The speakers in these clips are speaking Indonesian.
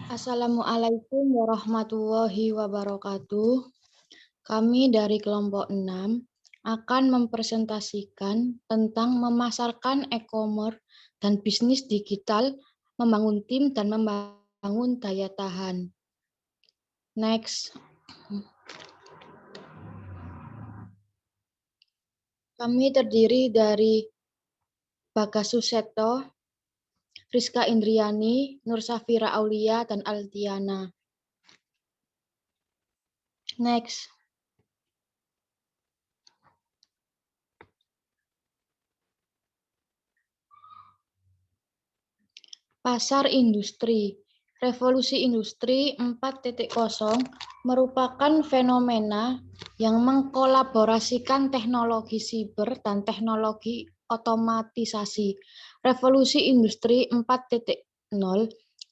Assalamualaikum warahmatullahi wabarakatuh. Kami dari kelompok 6 akan mempresentasikan tentang memasarkan e-commerce dan bisnis digital, membangun tim dan membangun daya tahan. Next. Kami terdiri dari Bagas Suseto, Rizka Indriani, Nur Safira Aulia, dan Altiana. Next. Pasar industri. Revolusi industri 4.0 merupakan fenomena yang mengkolaborasikan teknologi siber dan teknologi otomatisasi. Revolusi industri 4.0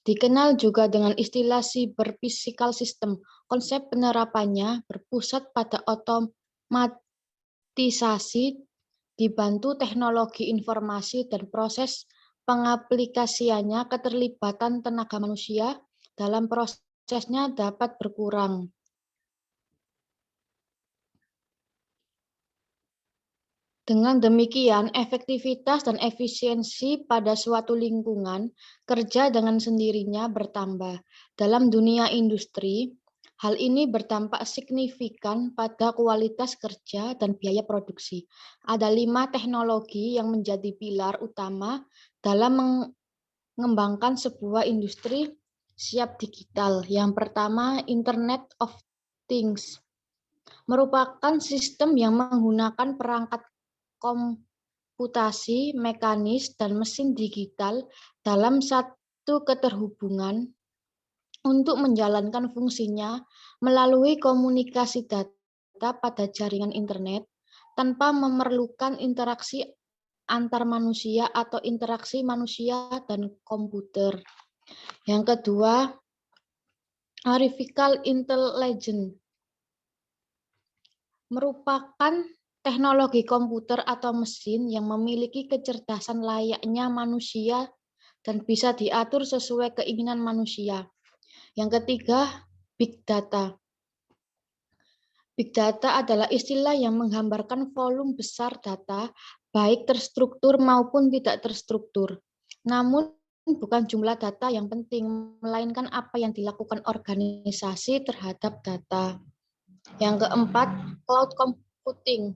dikenal juga dengan istilah cyber physical system. Konsep penerapannya berpusat pada otomatisasi dibantu teknologi informasi dan proses pengaplikasiannya keterlibatan tenaga manusia dalam prosesnya dapat berkurang. Dengan demikian, efektivitas dan efisiensi pada suatu lingkungan kerja dengan sendirinya bertambah. Dalam dunia industri, hal ini berdampak signifikan pada kualitas kerja dan biaya produksi. Ada 5 teknologi yang menjadi pilar utama dalam mengembangkan sebuah industri siap digital. Yang pertama, Internet of Things. Merupakan sistem yang menggunakan perangkat komputasi, mekanis, dan mesin digital dalam satu keterhubungan untuk menjalankan fungsinya melalui komunikasi data pada jaringan internet tanpa memerlukan interaksi antar manusia atau interaksi manusia dan komputer. Yang kedua, Artificial Intelligence merupakan teknologi komputer atau mesin yang memiliki kecerdasan layaknya manusia dan bisa diatur sesuai keinginan manusia. Yang ketiga, Big Data. Big Data adalah istilah yang menggambarkan volume besar data, baik terstruktur maupun tidak terstruktur. Namun, bukan jumlah data yang penting, melainkan apa yang dilakukan organisasi terhadap data. Yang keempat, Cloud Computing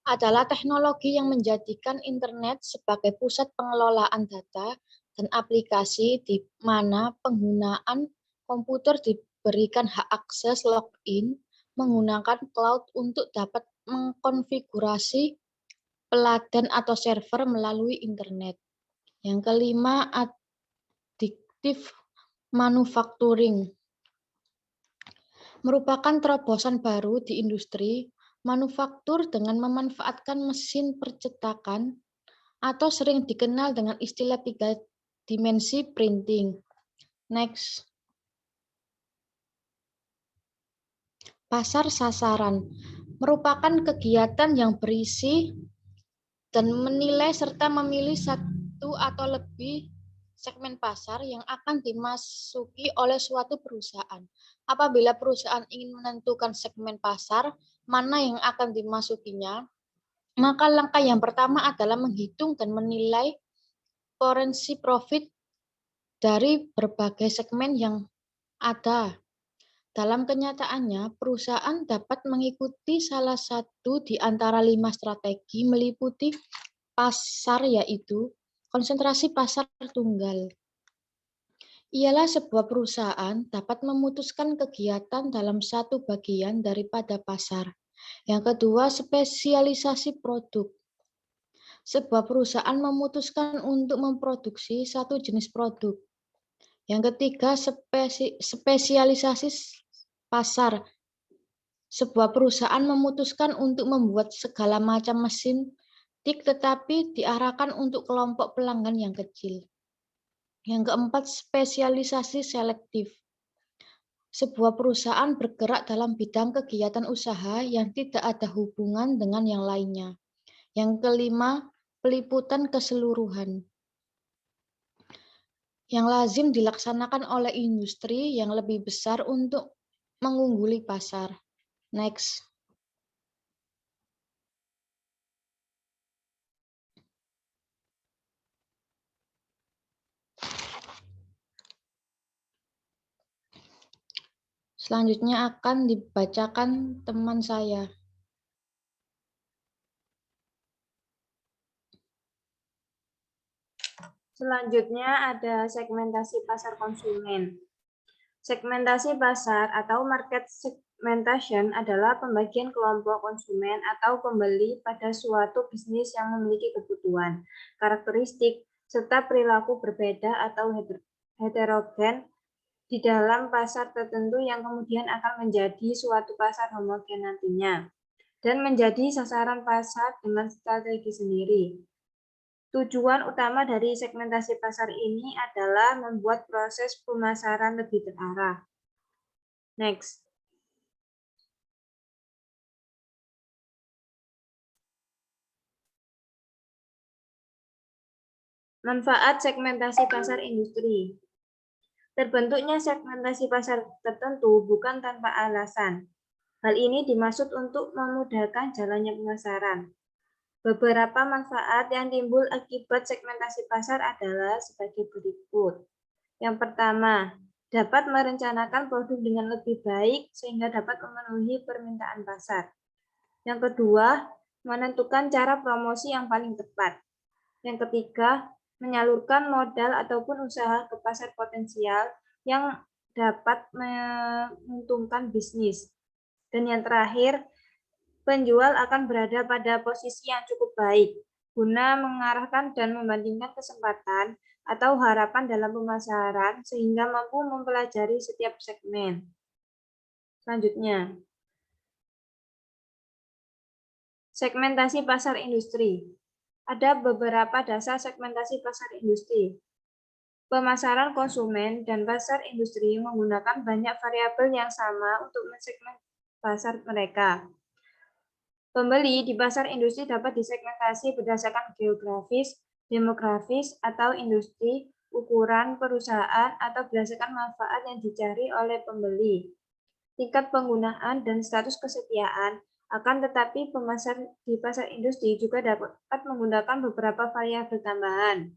adalah teknologi yang menjadikan internet sebagai pusat pengelolaan data dan aplikasi di mana penggunaan komputer diberikan hak akses login menggunakan cloud untuk dapat mengkonfigurasi peladan atau server melalui internet. Yang kelima, additive manufacturing merupakan terobosan baru di industri manufaktur dengan memanfaatkan mesin percetakan atau sering dikenal dengan istilah 3 dimensi printing. Next. Pasar sasaran merupakan kegiatan yang berisi dan menilai serta memilih satu atau lebih segmen pasar yang akan dimasuki oleh suatu perusahaan. Apabila perusahaan ingin menentukan segmen pasar mana yang akan dimasukinya, maka langkah yang pertama adalah menghitung dan menilai potensi profit dari berbagai segmen yang ada. Dalam kenyataannya, perusahaan dapat mengikuti salah satu di antara 5 strategi meliputi pasar, yaitu konsentrasi pasar tunggal. Ialah sebuah perusahaan dapat memutuskan kegiatan dalam satu bagian daripada pasar. Yang kedua, spesialisasi produk. Sebuah perusahaan memutuskan untuk memproduksi satu jenis produk. Yang ketiga, spesialisasi pasar. Sebuah perusahaan memutuskan untuk membuat segala macam mesin tik tetapi diarahkan untuk kelompok pelanggan yang kecil. Yang keempat, spesialisasi selektif. Sebuah perusahaan bergerak dalam bidang kegiatan usaha yang tidak ada hubungan dengan yang lainnya. Yang kelima, peliputan keseluruhan. yang lazim dilaksanakan oleh industri yang lebih besar untuk mengungguli pasar. Next. Selanjutnya akan dibacakan teman saya. Selanjutnya ada segmentasi pasar konsumen. Segmentasi pasar atau market segmentation adalah pembagian kelompok konsumen atau pembeli pada suatu bisnis yang memiliki kebutuhan, karakteristik, serta perilaku berbeda atau heterogen di dalam pasar tertentu yang kemudian akan menjadi suatu pasar homogen nantinya dan menjadi sasaran pasar dengan strategi sendiri. Tujuan utama dari segmentasi pasar ini adalah membuat proses pemasaran lebih terarah. Next. Manfaat segmentasi pasar industri. Terbentuknya segmentasi pasar tertentu bukan tanpa alasan. Hal ini dimaksud untuk memudahkan jalannya pemasaran. Beberapa manfaat yang timbul akibat segmentasi pasar adalah sebagai berikut. Yang pertama, dapat merencanakan produk dengan lebih baik sehingga dapat memenuhi permintaan pasar. Yang kedua, menentukan cara promosi yang paling tepat. Yang ketiga, menyalurkan modal ataupun usaha ke pasar potensial yang dapat menguntungkan bisnis. Dan yang terakhir, penjual akan berada pada posisi yang cukup baik guna mengarahkan dan membandingkan kesempatan atau harapan dalam pemasaran sehingga mampu mempelajari setiap segmen. Selanjutnya, segmentasi pasar industri. Ada beberapa dasar segmentasi pasar industri. Pemasaran konsumen dan pasar industri menggunakan banyak variabel yang sama untuk mensegmen pasar mereka. Pembeli di pasar industri dapat disegmentasi berdasarkan geografis, demografis, atau industri, ukuran perusahaan, atau berdasarkan manfaat yang dicari oleh pembeli. Tingkat penggunaan dan status kesetiaan akan tetapi pemasar di pasar industri juga dapat menggunakan beberapa variabel tambahan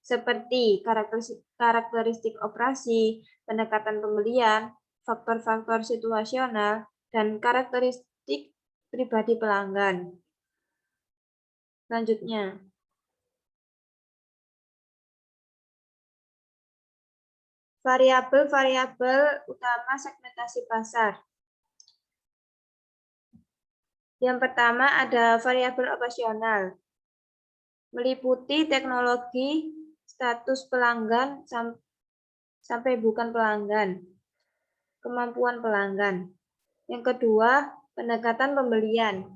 seperti karakteristik operasi, pendekatan pembelian, faktor-faktor situasional, dan karakteristik pribadi pelanggan. Selanjutnya, variabel-variabel utama segmentasi pasar. Yang pertama ada variabel operasional, meliputi teknologi, status pelanggan, sampai bukan pelanggan, kemampuan pelanggan. Yang kedua, pendekatan pembelian,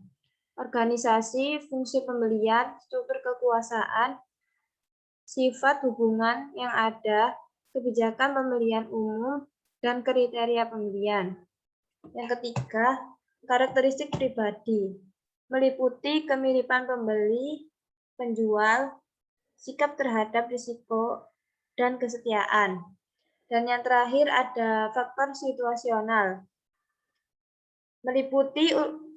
organisasi, fungsi pembelian, struktur kekuasaan, sifat hubungan yang ada, kebijakan pembelian umum, dan kriteria pembelian. Yang ketiga, karakteristik pribadi, meliputi kemiripan pembeli, penjual, sikap terhadap risiko, dan kesetiaan. Dan yang terakhir ada faktor situasional, meliputi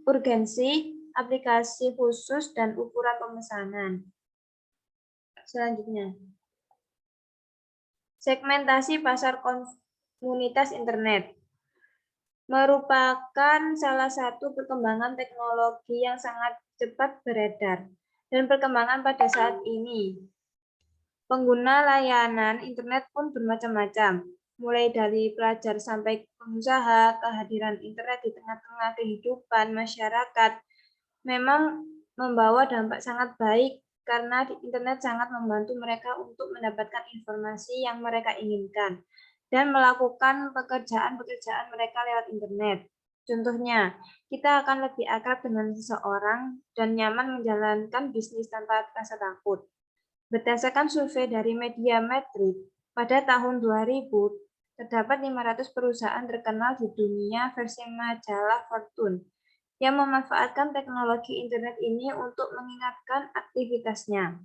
urgensi, aplikasi khusus, dan ukuran pemesanan. Selanjutnya, segmentasi pasar komunitas internet merupakan salah satu perkembangan teknologi yang sangat cepat beredar dan perkembangan pada saat ini. Pengguna layanan internet pun bermacam-macam, mulai dari pelajar sampai pengusaha. Kehadiran internet di tengah-tengah kehidupan masyarakat memang membawa dampak sangat baik karena internet sangat membantu mereka untuk mendapatkan informasi yang mereka inginkan dan melakukan pekerjaan-pekerjaan mereka lewat internet. Contohnya, kita akan lebih akrab dengan seseorang dan nyaman menjalankan bisnis tanpa rasa takut. Berdasarkan survei dari Mediametric, pada tahun 2000, terdapat 500 perusahaan terkenal di dunia versi majalah Fortune yang memanfaatkan teknologi internet ini untuk mengingatkan aktivitasnya.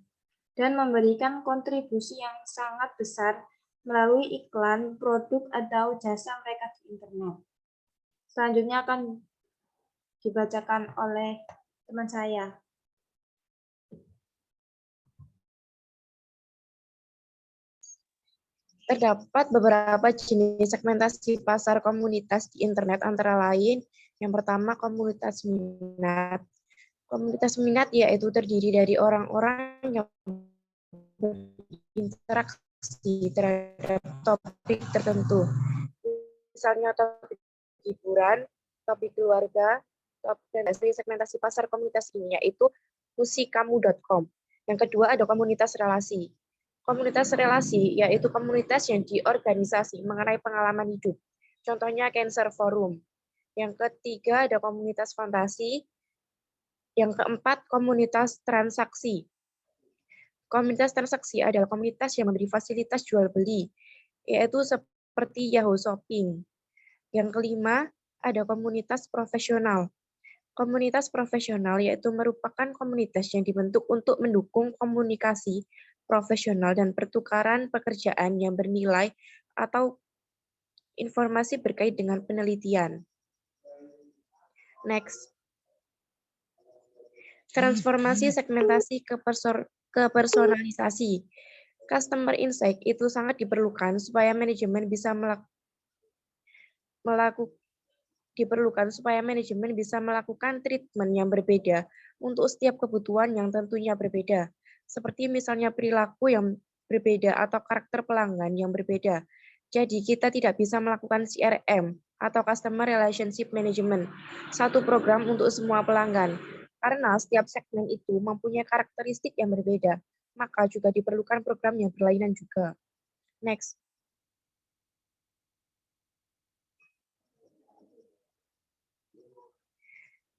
dan memberikan kontribusi yang sangat besar melalui iklan, produk, atau jasa mereka di internet. Selanjutnya akan dibacakan oleh teman saya. Terdapat beberapa jenis segmentasi pasar komunitas di internet antara lain, yang pertama komunitas minat. Komunitas minat yaitu terdiri dari orang-orang yang berinteraksi terhadap topik tertentu. Misalnya topik hiburan, topik keluarga, dan hasil segmentasi pasar komunitas ini yaitu musikamu.com. Yang kedua ada komunitas relasi. Komunitas relasi yaitu komunitas yang diorganisasi mengenai pengalaman hidup. Contohnya Cancer Forum. Yang ketiga ada komunitas fantasi. Yang keempat komunitas transaksi. Komunitas transaksi adalah komunitas yang memberi fasilitas jual beli, yaitu seperti Yahoo Shopping. Yang kelima ada komunitas profesional. Komunitas profesional yaitu merupakan komunitas yang dibentuk untuk mendukung komunikasi profesional dan pertukaran pekerjaan yang bernilai atau informasi berkait dengan penelitian. Next. Transformasi segmentasi ke personalisasi. Customer insight itu sangat diperlukan supaya manajemen bisa melakukan treatment yang berbeda untuk setiap kebutuhan yang tentunya berbeda, seperti misalnya perilaku yang berbeda atau karakter pelanggan yang berbeda. Jadi kita tidak bisa melakukan CRM atau Customer Relationship Management, satu program untuk semua pelanggan, karena setiap segmen itu mempunyai karakteristik yang berbeda, maka juga diperlukan program yang berlainan juga. Next.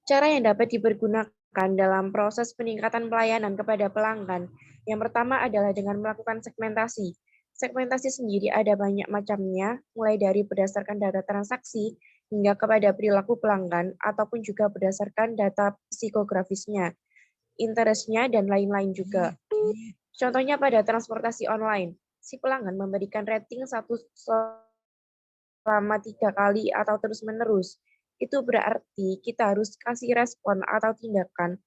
Cara yang dapat dipergunakan dalam proses peningkatan pelayanan kepada pelanggan. Yang pertama adalah dengan melakukan segmentasi. Segmentasi sendiri ada banyak macamnya, mulai dari berdasarkan data transaksi hingga kepada perilaku pelanggan, ataupun juga berdasarkan data psikografisnya, interestnya, dan lain-lain juga. Contohnya pada transportasi online, si pelanggan memberikan rating 1 selama 3 kali atau terus-menerus. Itu berarti kita harus kasih respon atau tindakan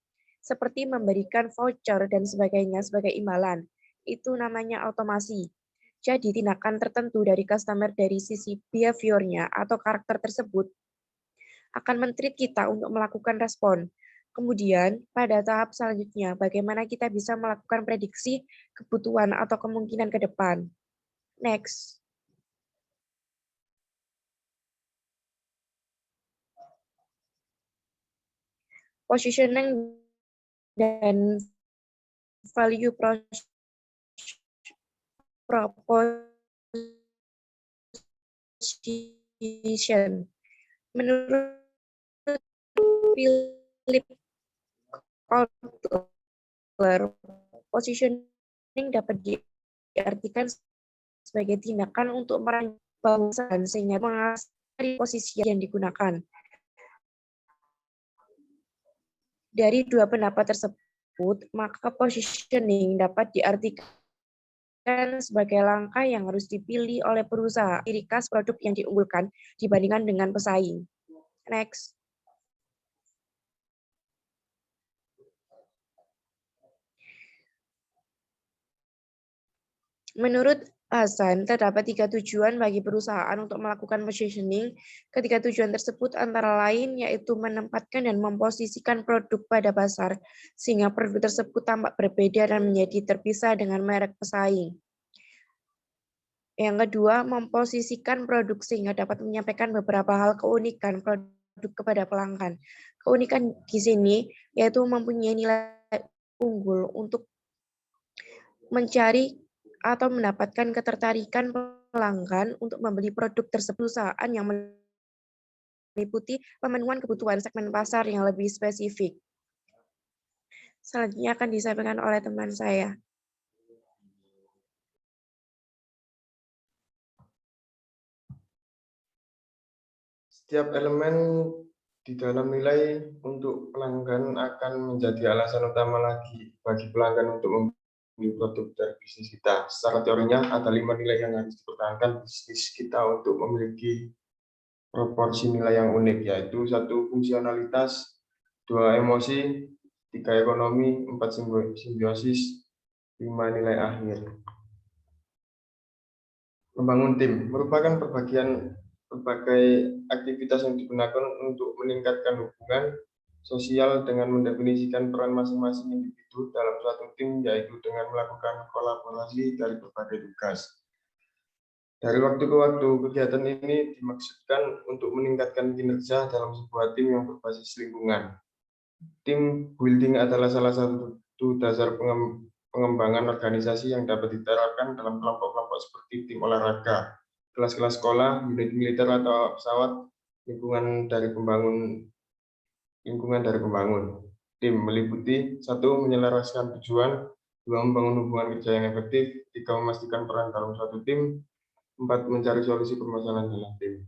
seperti memberikan voucher dan sebagainya sebagai imbalan. Itu namanya otomasi. Jadi tindakan tertentu dari customer dari sisi behavior-nya atau karakter tersebut akan men-treat kita untuk melakukan respon. Kemudian, pada tahap selanjutnya, bagaimana kita bisa melakukan prediksi kebutuhan atau kemungkinan ke depan. Next. Positioning dan value proposition. Menurut Philip Kotler, positioning dapat diartikan sebagai tindakan untuk merancang bangsa sehingga mengasih posisi yang digunakan. Dari dua pendapat tersebut, maka positioning dapat diartikan sebagai langkah yang harus dipilih oleh perusahaan ciri khas produk yang diunggulkan dibandingkan dengan pesaing. Next. Menurut Hasan, terdapat 3 tujuan bagi perusahaan untuk melakukan positioning. Ketiga tujuan tersebut antara lain yaitu menempatkan dan memposisikan produk pada pasar, sehingga produk tersebut tampak berbeda dan menjadi terpisah dengan merek pesaing. Yang kedua, memposisikan produk sehingga dapat menyampaikan beberapa hal keunikan produk kepada pelanggan. Keunikan di sini yaitu mempunyai nilai unggul untuk mencari atau mendapatkan ketertarikan pelanggan untuk membeli produk tersebut perusahaan yang meliputi pemenuhan kebutuhan segmen pasar yang lebih spesifik. Selanjutnya akan disampaikan oleh teman saya. Setiap elemen di dalam nilai untuk pelanggan akan menjadi alasan utama lagi bagi pelanggan untuk produk dari bisnis kita. Secara teorinya ada 5 nilai yang harus dipertahankan bisnis kita untuk memiliki proporsi nilai yang unik, yaitu 1 fungsionalitas, 2 emosi, 3 ekonomi, 4 simbiosis, 5 nilai akhir. Membangun tim merupakan berbagai aktivitas yang digunakan untuk meningkatkan hubungan sosial dengan mendefinisikan peran masing-masing individu dalam suatu tim, yaitu dengan melakukan kolaborasi dari berbagai tugas. Dari waktu ke waktu, kegiatan ini dimaksudkan untuk meningkatkan kinerja dalam sebuah tim yang berbasis lingkungan. Tim building adalah salah satu dasar pengembangan organisasi yang dapat diterapkan dalam kelompok-kelompok seperti tim olahraga, kelas-kelas sekolah, unit militer atau pesawat, lingkungan dari pembangun. Tim meliputi 1. Menyelaraskan tujuan, 2. Membangun hubungan kerja yang efektif, 3. Memastikan peran dalam suatu tim, 4. Mencari solusi permasalahan dalam tim.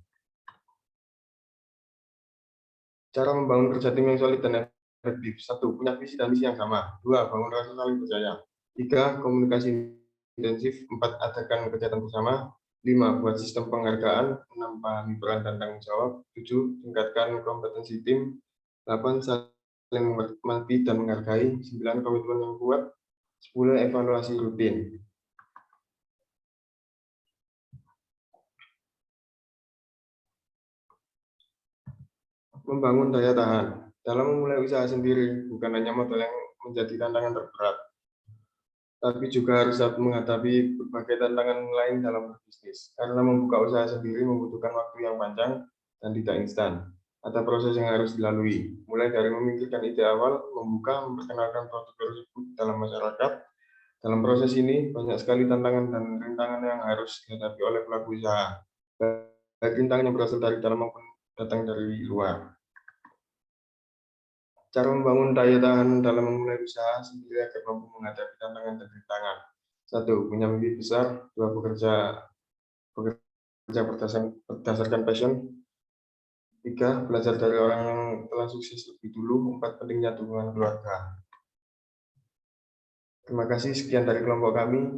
Cara membangun kerja tim yang solid dan efektif. 1. Punya visi dan misi yang sama. 2. Bangun rasa saling percaya. 3. Komunikasi intensif. 4. Adakan kegiatan bersama. 5. Buat sistem penghargaan. 6. Pahami peran dan tanggung jawab. 7. Tingkatkan kompetensi tim. 8. Saling menghormati dan menghargai. 9. Komitmen yang kuat. 10. Evaluasi rutin. Membangun daya tahan. Dalam memulai usaha sendiri, bukan hanya modal yang menjadi tantangan terberat, tapi juga harus dapat menghadapi berbagai tantangan lain dalam berbisnis. Karena membuka usaha sendiri membutuhkan waktu yang panjang dan tidak instan. Ada proses yang harus dilalui, mulai dari memikirkan ide awal, membuka, memperkenalkan produk tersebut dalam masyarakat. Dalam proses ini, banyak sekali tantangan dan rintangan yang harus dihadapi oleh pelaku usaha. Baik rintangan yang berasal dari dalam maupun datang dari luar. Cara membangun daya tahan dalam memulai usaha sendiri agar mampu menghadapi tantangan dan rintangan. 1. Punya mimpi besar. 2. Bekerja berdasarkan passion. 3. Belajar dari orang yang telah sukses lebih dulu. 4. Pentingnya dukungan keluarga. Terima kasih, sekian dari kelompok kami.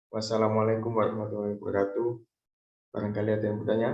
Wassalamualaikum warahmatullahi wabarakatuh. Barangkali ada yang bertanya.